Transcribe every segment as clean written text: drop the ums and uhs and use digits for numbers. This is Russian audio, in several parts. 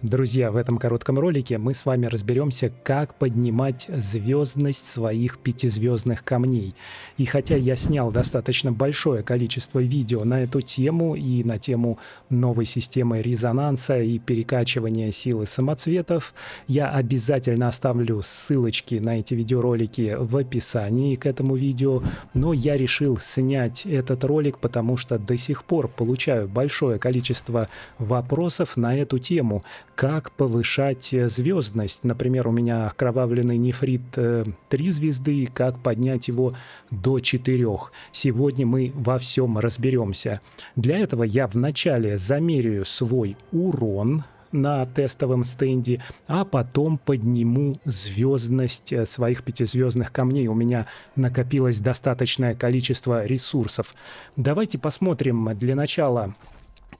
Друзья, в этом коротком ролике мы с вами разберемся, как поднимать звездность своих пятизвездных камней. И хотя я снял достаточно большое количество видео на эту тему и на тему новой системы резонанса и перекачивания силы самоцветов, я обязательно оставлю ссылочки на эти видеоролики в описании к этому видео. Но я решил снять этот ролик, потому что до сих пор получаю большое количество вопросов на эту тему. Как повышать звездность? Например, у меня окровавленный нефрит 3 звезды, как поднять его до 4. Сегодня мы во всем разберемся. Для этого я вначале замеряю свой урон на тестовом стенде, а потом подниму звездность своих пятизвездных камней. У меня накопилось достаточное количество ресурсов. Давайте посмотрим для начала,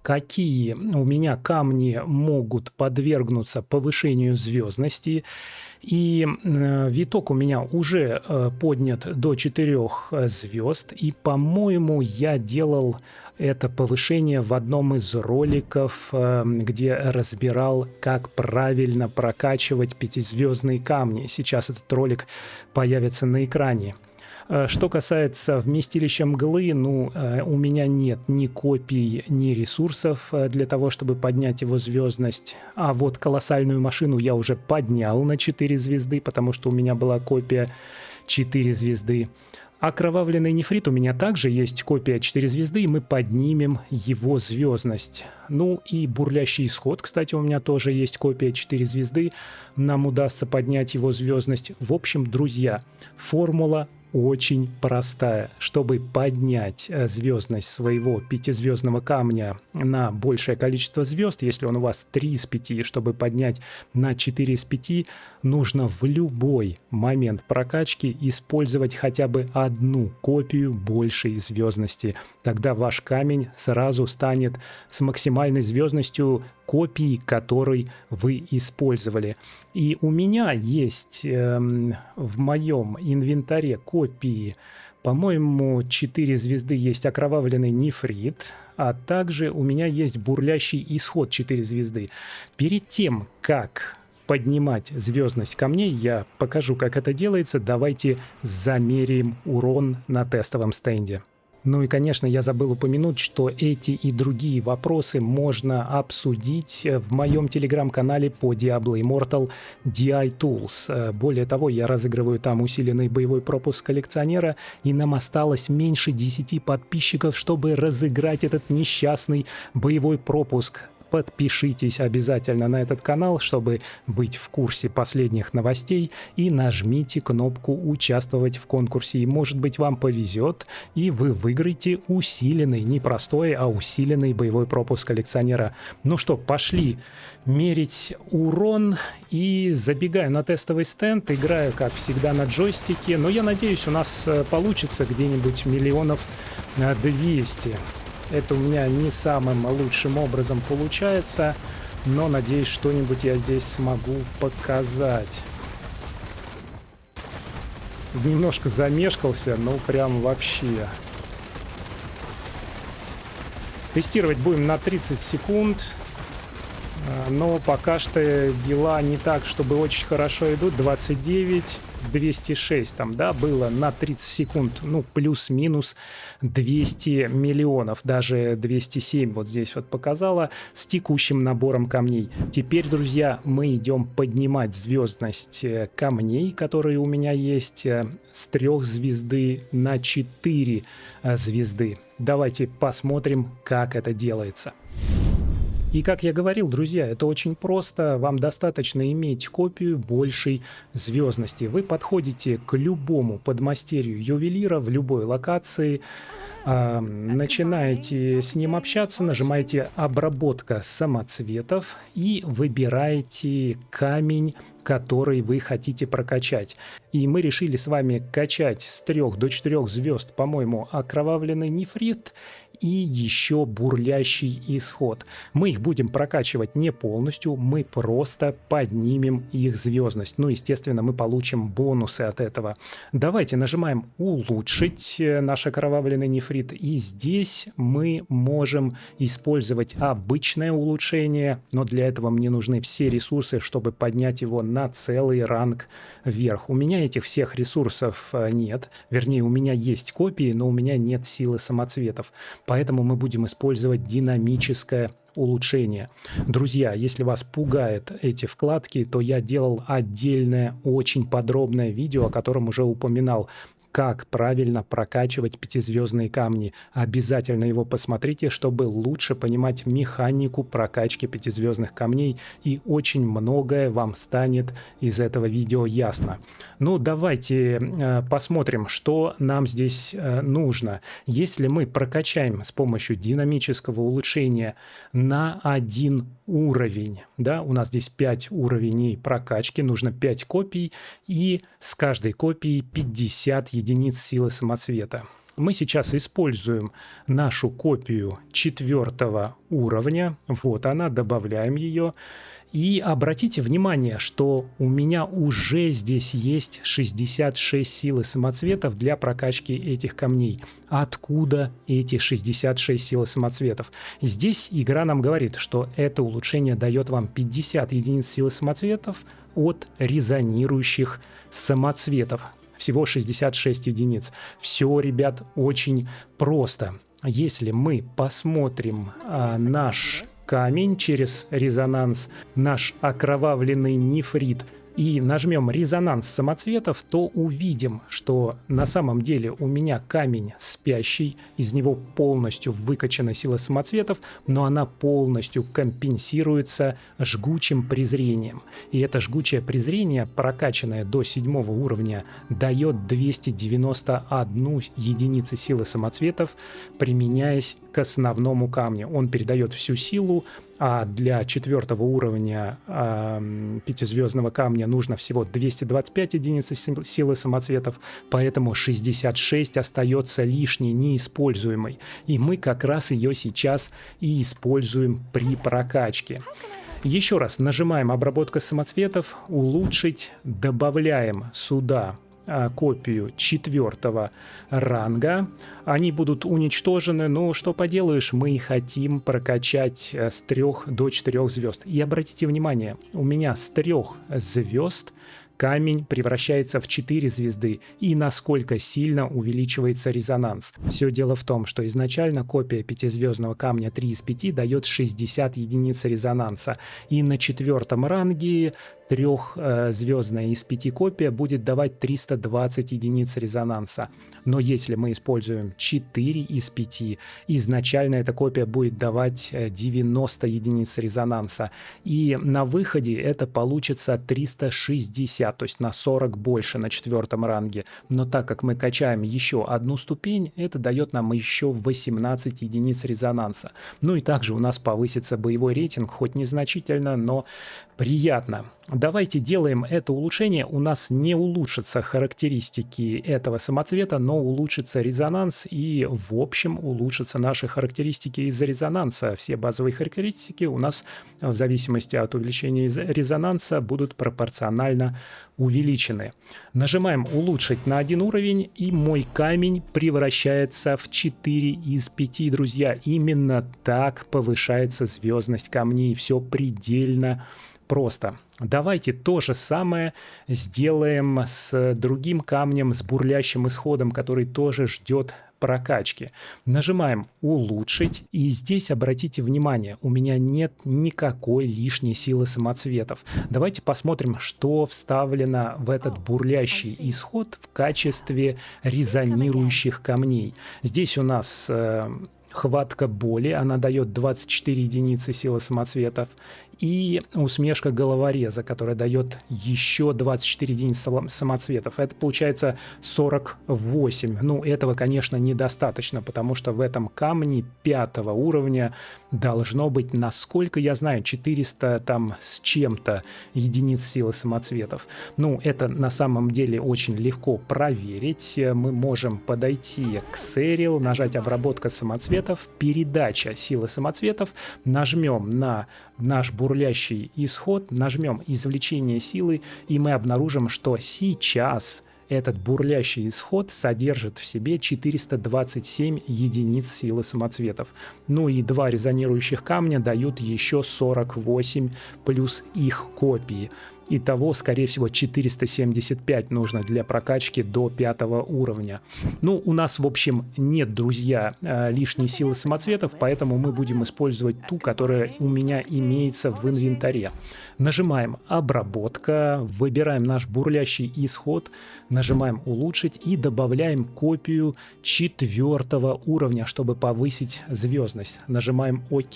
какие у меня камни могут подвергнуться повышению звездности. И виток у меня уже поднят до 4 звезд. И, по-моему, я делал это повышение в одном из роликов, где разбирал, как правильно прокачивать пятизвездные камни. Сейчас этот ролик появится на экране. Что касается вместилища мглы, у меня нет ни копий, ни ресурсов для того, чтобы поднять его звездность. А вот колоссальную машину я уже поднял на 4 звезды, потому что у меня была копия 4 звезды. Окровавленный нефрит у меня также есть копия 4 звезды, и мы поднимем его звездность. Ну и бурлящий исход, кстати, у меня тоже есть копия 4 звезды. Нам удастся поднять его звездность. В общем, друзья, формула очень простая. Чтобы поднять звездность своего пятизвездного камня на большее количество звезд, если он у вас 3 из 5, чтобы поднять на 4 из 5, нужно в любой момент прокачки использовать хотя бы одну копию большей звездности. Тогда ваш камень сразу станет с максимальной звездностью копии, которой вы использовали. И у меня есть в моем инвентаре копии, по-моему, 4 звезды есть окровавленный нефрит, а также у меня есть бурлящий исход 4 звезды. Перед тем, как поднимать звездность камней, я покажу, как это делается. Давайте замеряем урон на тестовом стенде. Ну и, конечно, я забыл упомянуть, что эти и другие вопросы можно обсудить в моем телеграм-канале по Diablo Immortal DI Tools. Более того, я разыгрываю там усиленный боевой пропуск коллекционера, и нам осталось меньше 10 подписчиков, чтобы разыграть этот несчастный боевой пропуск. Подпишитесь обязательно на этот канал, чтобы быть в курсе последних новостей, и нажмите кнопку «Участвовать в конкурсе». И, может быть, вам повезет, и вы выиграете усиленный, не простой, а усиленный боевой пропуск коллекционера. Ну что, пошли мерить урон, и забегаю на тестовый стенд, играю, как всегда, на джойстике, но я надеюсь, у нас получится где-нибудь 200 000. Это у меня не самым лучшим образом получается, но надеюсь, что-нибудь я здесь смогу показать. Немножко замешкался, но прям вообще. Тестировать будем на 30 секунд, но пока что дела не так, чтобы очень хорошо идут. 29, 206 там, да, было на 30 секунд, плюс-минус 200 миллионов, даже 207 вот здесь вот показала с текущим набором камней. Теперь, друзья, мы идем поднимать звездность камней, которые у меня есть, с 3 звезды на 4 звезды. Давайте посмотрим, как это делается. И как я говорил, друзья, это очень просто. Вам достаточно иметь копию большей звездности. Вы подходите к любому подмастерью ювелира в любой локации, начинаете с ним общаться, нажимаете «Обработка самоцветов» и выбираете камень, который вы хотите прокачать. И мы решили с вами качать с 3 до 4 звезд, по-моему, окровавленный нефрит и еще бурлящий исход. Мы их будем прокачивать не полностью, мы просто поднимем их звездность. Ну, естественно, мы получим бонусы от этого. Давайте нажимаем «Улучшить» наш окровавленный нефрит, и здесь мы можем использовать обычное улучшение, но для этого мне нужны все ресурсы, чтобы поднять его на целый ранг вверх. У меня этих всех ресурсов нет, вернее, у меня есть копии, но у меня нет силы самоцветов. Поэтому мы будем использовать динамическое улучшение. Друзья, если вас пугают эти вкладки, то я делал отдельное, очень подробное видео, о котором уже упоминал. Как правильно прокачивать пятизвездные камни. Обязательно его посмотрите, чтобы лучше понимать механику прокачки пятизвездных камней, и очень многое вам станет из этого видео ясно. Ну, давайте посмотрим, что нам здесь нужно. Если мы прокачаем с помощью динамического улучшения на 1 уровень, да, у нас здесь 5 уровней прокачки, нужно 5 копий, и с каждой копией 50 единиц силы самоцвета. Мы сейчас используем нашу копию 4 уровня, вот она, добавляем ее. И обратите внимание, что у меня уже здесь есть 66 силы самоцветов для прокачки этих камней. Откуда эти 66 силы самоцветов? Здесь игра нам говорит, что это улучшение дает вам 50 единиц силы самоцветов от резонирующих самоцветов. Всего 66 единиц. Все, ребят, очень просто. Если мы посмотрим наш камень через резонанс, наш окровавленный нефрит, и нажмем резонанс самоцветов, то увидим, что на самом деле у меня камень спящий, из него полностью выкачана сила самоцветов, но она полностью компенсируется жгучим презрением. И это жгучее презрение, прокачанное до 7 уровня, дает 291 единицы силы самоцветов, применяясь к основному камню. Он передает всю силу, а для 4 уровня пятизвездного камня нужно всего 225 единиц силы самоцветов, поэтому 66 остается лишней, неиспользуемой. И мы как раз ее сейчас и используем при прокачке. Еще раз нажимаем «Обработка самоцветов», «Улучшить», добавляем сюда копию 4 ранга. Они будут уничтожены, но что поделаешь, мы хотим прокачать с 3 до 4 звезд. И обратите внимание, у меня с 3 звезд камень превращается в 4 звезды, и насколько сильно увеличивается резонанс. Все дело в том, что изначально копия пятизвездного камня 3 из 5 дает 60 единиц резонанса, и на 4 ранге 3-звездная из 5 копия будет давать 320 единиц резонанса. Но если мы используем 4 из 5, изначально эта копия будет давать 90 единиц резонанса. И на выходе это получится 360, то есть на 40 больше на 4 ранге. Но так как мы качаем еще одну ступень, это дает нам еще 18 единиц резонанса. Ну и также у нас повысится боевой рейтинг, хоть незначительно, но приятно. Давайте делаем это улучшение. У нас не улучшатся характеристики этого самоцвета, но улучшится резонанс, и в общем улучшатся наши характеристики из-за резонанса. Все базовые характеристики у нас в зависимости от увеличения резонанса будут пропорционально увеличены. Нажимаем «Улучшить» на 1 уровень, и мой камень превращается в 4 из 5, друзья. Именно так повышается звездность камней. Все предельно просто. Давайте то же самое сделаем с другим камнем, с бурлящим исходом, который тоже ждет прокачки. Нажимаем «Улучшить», и здесь обратите внимание, у меня нет никакой лишней силы самоцветов. Давайте посмотрим, что вставлено в этот бурлящий исход в качестве резонирующих камней. Здесь у нас хватка боли, она дает 24 единицы силы самоцветов. и усмешка головореза, которая дает еще 24 единицы самоцветов. Это получается 48. Ну, этого, конечно, недостаточно, потому что в этом камне 5-го уровня должно быть, насколько я знаю, 400 там с чем-то единиц силы самоцветов. Ну, это на самом деле очень легко проверить. Мы можем подойти к Сэрил, нажать «Обработка самоцветов», «Передача силы самоцветов», нажмем на наш бурлящий исход, нажмем «Извлечение силы», и мы обнаружим, что сейчас этот бурлящий исход содержит в себе 427 единиц силы самоцветов. Ну и 2 резонирующих камня дают еще 48 плюс их копии. Итого, скорее всего, 475 нужно для прокачки до 5-го уровня. Ну, у нас, в общем, нет, друзья, лишней силы самоцветов, поэтому мы будем использовать ту, которая у меня имеется в инвентаре. Нажимаем «Обработка», выбираем наш бурлящий исход, нажимаем «Улучшить» и добавляем копию 4-го уровня, чтобы повысить звездность. Нажимаем «Ок».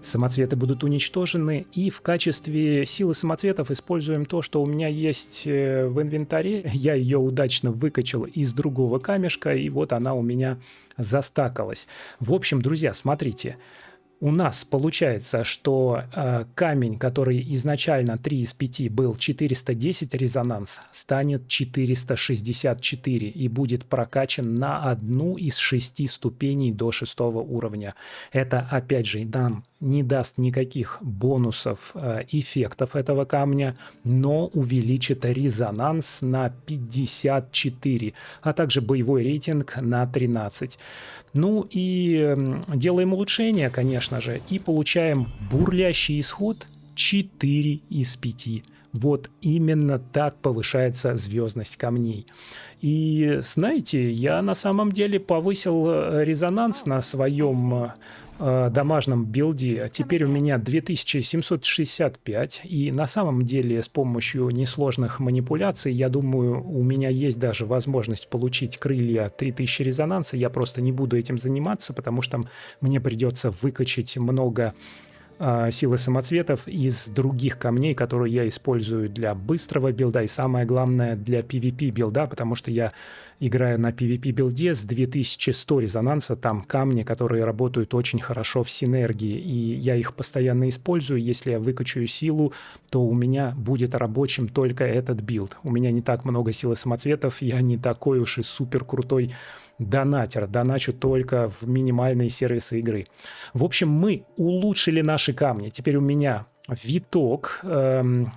Самоцветы будут уничтожены, и в качестве силы самоцветов используем то, что у меня есть в инвентаре. Я ее удачно выкачал из другого камешка, и вот она у меня застакалась. В общем, друзья, смотрите. У нас получается, что камень, который изначально 3 из 5 был 410 резонанс, станет 464 и будет прокачан на 1 из 6 ступеней до 6-го уровня. Это, опять же, нам не даст никаких бонусов, эффектов этого камня, но увеличит резонанс на 54, а также боевой рейтинг на 13. Ну и делаем улучшение, конечно же, и получаем бурлящий исход 4 из 5. Вот именно так повышается звездность камней. И знаете, я на самом деле повысил резонанс на своем домашнем билде. Теперь у меня 2765, и на самом деле с помощью несложных манипуляций, я думаю, у меня есть даже возможность получить крылья 3000 резонанса. Я просто не буду этим заниматься, потому что мне придется выкачать много силы самоцветов из других камней, которые я использую для быстрого билда и, самое главное, для PvP билда, потому что я играю на PvP билде с 2100 резонанса, там камни, которые работают очень хорошо в синергии, и я их постоянно использую. Если я выкачаю силу, то у меня будет рабочим только этот билд. У меня не так много силы самоцветов, я не такой уж и супер крутой донатер, доначу только в минимальные сервисы игры. В общем, мы улучшили наши камни. Теперь у меня виток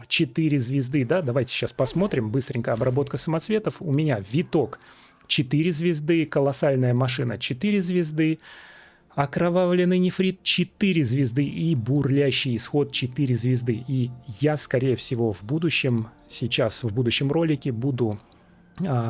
4 звезды, да, давайте сейчас посмотрим, быстренько обработка самоцветов. У меня виток 4 звезды, колоссальная машина 4 звезды, окровавленный нефрит 4 звезды и бурлящий исход 4 звезды. И я, скорее всего, в будущем, сейчас в будущем ролике буду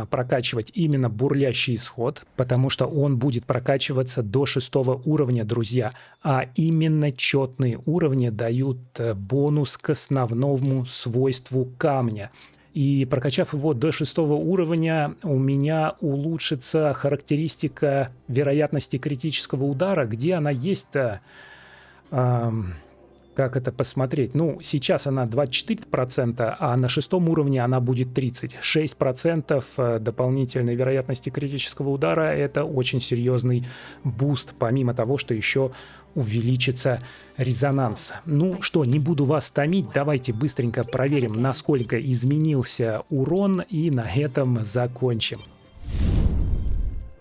прокачивать именно бурлящий исход, потому что он будет прокачиваться до 6-го уровня, друзья. А именно четные уровни дают бонус к основному свойству камня. И прокачав его до 6-го уровня, у меня улучшится характеристика вероятности критического удара. Где она есть-то? Как это посмотреть? Ну, сейчас она 24%, а на 6-м уровне она будет 30%. 6% дополнительной вероятности критического удара – это очень серьезный буст, помимо того, что еще увеличится резонанс. Ну что, не буду вас томить, давайте быстренько проверим, насколько изменился урон, и на этом закончим.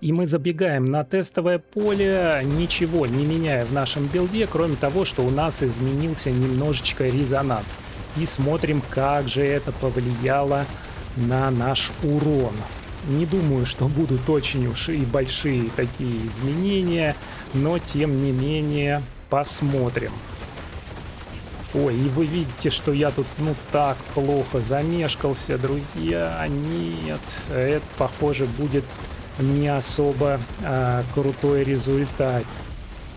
И мы забегаем на тестовое поле, ничего не меняя в нашем билде, кроме того, что у нас изменился немножечко резонанс. И смотрим, как же это повлияло на наш урон. Не думаю, что будут очень уж и большие такие изменения, но тем не менее посмотрим. Ой, и вы видите, что я тут, ну, так плохо замешкался, друзья. Нет, это, похоже, будет не особо крутой результат.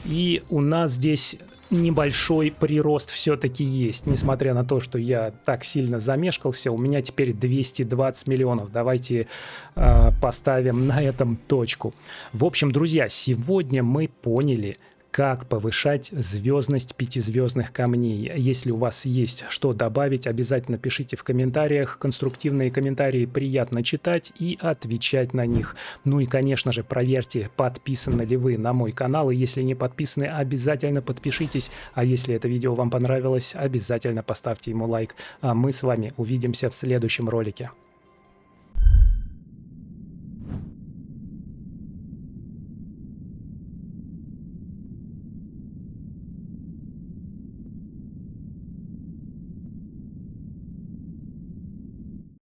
И у нас здесь небольшой прирост все-таки есть. Несмотря на то, что я так сильно замешкался, у меня теперь 220 миллионов. Давайте поставим на этом точку. В общем, друзья, сегодня мы поняли, как повышать звездность пятизвездных камней. Если у вас есть что добавить, обязательно пишите в комментариях. Конструктивные комментарии приятно читать и отвечать на них. Ну и, конечно же, проверьте, подписаны ли вы на мой канал. И если не подписаны, обязательно подпишитесь. А если это видео вам понравилось, обязательно поставьте ему лайк. А мы с вами увидимся в следующем ролике.